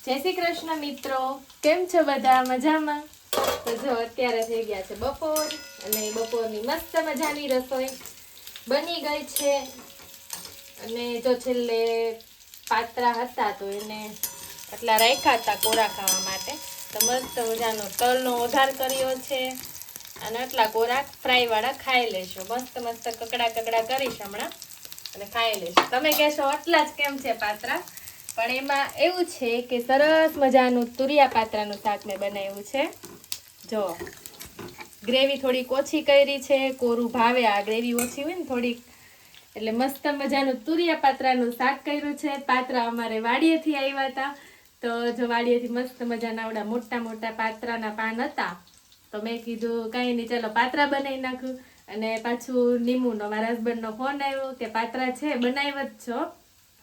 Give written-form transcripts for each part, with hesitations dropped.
જય શ્રી કૃષ્ણ મિત્રો, કેમ છો બધા? મજામાં? તો જો અત્યારે થઈ ગયા છે બપોર અને બપોરની મસ્ત મજાની રસોઈ બની ગઈ છે. અને જો છેલ્લે પાત્રા હતા તો એને આટલા રાખ્યા હતા કોરા ખાવા માટે, તો મસ્ત મજાનો તલનો વઘાર કર્યો છે અને આટલા કોરા ફ્રાય વાળા ખાઈ લેશો. મસ્ત મસ્ત કકડા કકડા કરીશ હમણાં અને ખાઈ લેશો. તમે કહેશો આટલા જ કેમ છે પાત્રા? પણ એમાં એવું છે કે સરસ મજાનું તુરિયા પાત્રાનું શાક મેં બનાવ્યું છે. જો ગ્રેવી થોડીક ઓછી કરી છે, કોરું ભાવે, આ ગ્રેવી ઓછી હોય ને થોડીક, એટલે મસ્ત મજાનું તુરિયા પાત્રાનું શાક કર્યું છે. પાત્રા અમારે વાડીએથી આવ્યા હતા, તો જો વાડીએથી મસ્ત મજાના આવડા મોટા મોટા પાત્રાના પાન હતા, તો મેં કીધું કાંઈ નહીં, ચાલો પાત્રા બનાવી નાખું. અને પાછું નીમુનો મારા હસબન્ડનો ફોન આવ્યો કે પાત્રા છે બનાવ્યા જ છો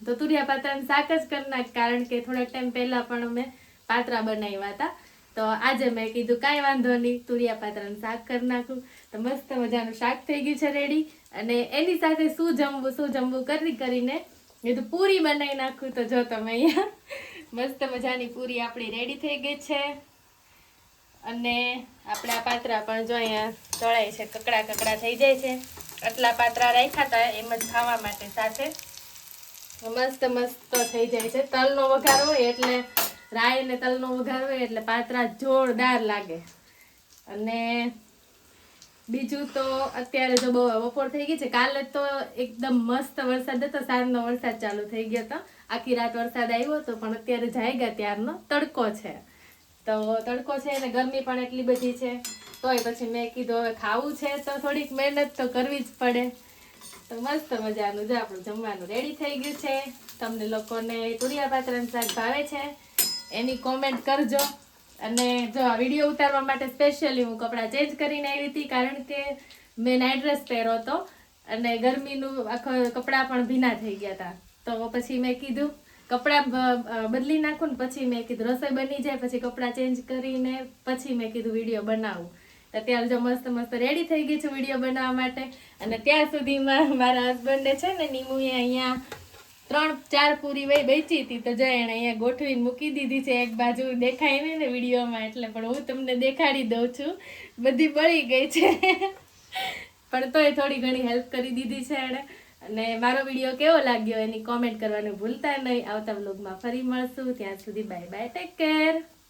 તો તુરિયા પાત્રાનું શાક જ કરી નાખ, કારણ કે થોડાક ટાઈમ પહેલા પણ અમે પાત્રા બનાવ્યા હતા. તો આજે મેં કીધું કાંઈ વાંધો નહીં, તુરિયા પાત્રાનું શાક કરી નાખું. તો મસ્ત મજાનું શાક થઈ ગયું છે રેડી. અને એની સાથે શું જમવું કરીને કીધું પૂરી બનાવી નાખું. તો જો તમે અહીંયા મસ્ત મજાની પૂરી આપણી રેડી થઈ ગઈ છે. અને આપણા પાત્રા પણ જો અહીંયા તળાય છે, કકડા કકડા થઈ જાય છે. આટલા પાત્રા રાખ્યા હતા એમ જ ખાવા માટે, સાથે મસ્ત મસ્ત થઈ જાય છે. તલનો વઘાર હોય એટલે, રાઈ અને તલનો વઘાર હોય એટલે પાત્રા જોરદાર લાગે. અને બીજું તો અત્યારે જો બપોર થઈ ગઈ છે. કાલે તો એકદમ મસ્ત વરસાદ હતો, સાંજનો વરસાદ ચાલુ થઈ ગયો હતો, આખી રાત વરસાદ આવ્યો હતો. પણ અત્યારે જાગ્યા ત્યારનો તડકો છે, તો તડકો છે અને ગરમી પણ એટલી બધી છે. તોય પછી મેં કીધું હવે ખાવું છે તો થોડીક મહેનત તો કરવી જ પડે. તો મસ્ત મજાનું જો આપણું જમવાનું રેડી થઈ ગયું છે. તમને લોકોને તુરિયા પાત્રાનું શાક ભાવે છે એની કોમેન્ટ કરજો. અને જો આ વિડીયો ઉતારવા માટે સ્પેશિયલી હું કપડાં ચેન્જ કરીને આવી હતી, કારણ કે મેં નાઇટ ડ્રેસ પહેર્યો હતો અને ગરમીનું આખા કપડાં પણ ભીના થઈ ગયા હતા. તો પછી મેં કીધું કપડાં બદલી નાખું ને પછી મેં કીધું રસોઈ બની જાય પછી કપડાં ચેન્જ કરીને પછી મેં કીધું વિડીયો બનાવું. અત્યારે જો મસ્ત મસ્ત રેડી થઈ ગઈ છું વિડીયો બનાવવા માટે. અને ત્યાં સુધીમાં મારા હસબન્ડે છે ને નીમુએ અહીંયા 3-4 પૂરી બેચી હતી, તો જો એને અહીંયા ગોઠવીને મૂકી દીધી છે એક બાજુ, દેખાય નહીં ને વિડીયોમાં એટલે, પણ હું તમને દેખાડી દઉં છું. બધી બળી ગઈ છે પણ તોય થોડી ઘણી હેલ્પ કરી દીધી છે એણે. અને મારો વિડીયો કેવો લાગ્યો એની કોમેન્ટ કરવાનું ભૂલતા નહીં. આવતા વ્લોગમાં ફરી મળશું, ત્યાં સુધી બાય બાય, ટેક કેર.